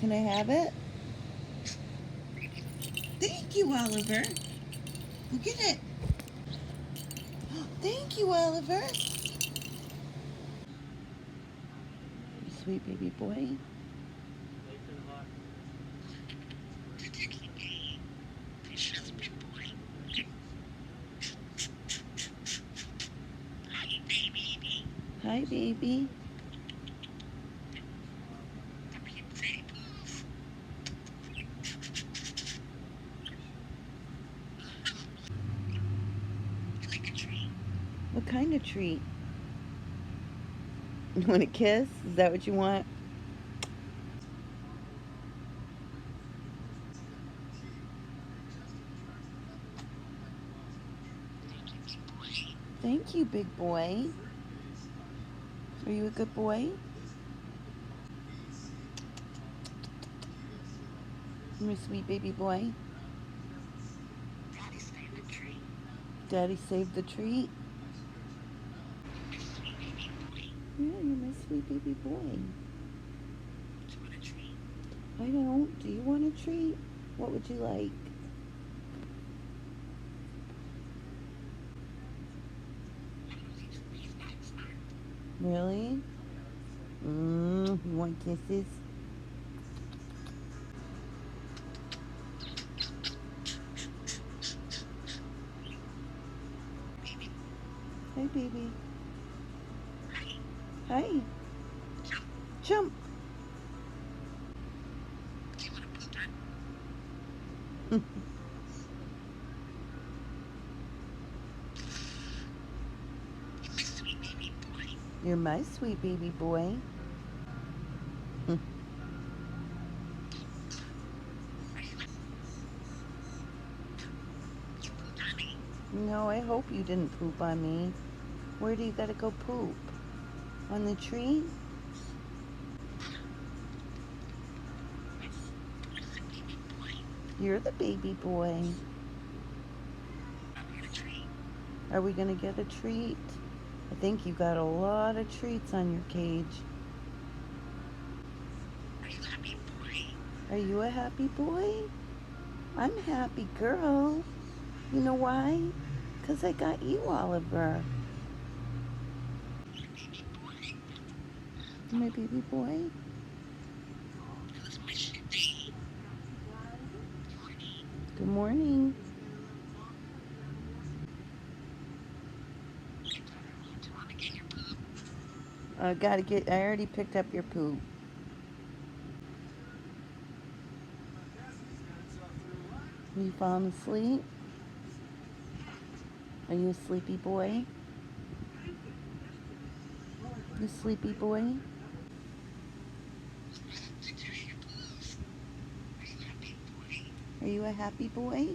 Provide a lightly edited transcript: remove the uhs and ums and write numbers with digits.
Can I have it? Thank you, Oliver. Go get it. Thank you, Oliver. Sweet baby boy. Hi, baby. What kind of treat? You want a kiss? Is that what you want? Thank you, big boy. Are you a good boy? My sweet baby boy. Daddy saved the treat. Yeah, you're my sweet baby boy. I don't. Do you want a treat? What would you like? Really? You want kisses? Hey, baby. Hi. Jump. You're my sweet baby boy. No, I hope you didn't poop on me. Where do you gotta go poop? On the tree? You're the baby boy. Are we gonna get a treat? I think you got a lot of treats on your cage. Are you a happy boy? I'm a happy girl. You know why? 'Cause I got you, Oliver. My baby boy. Good morning. I already picked up your poop. Are you falling asleep? Are you a sleepy boy? You sleepy boy? Are you a happy boy?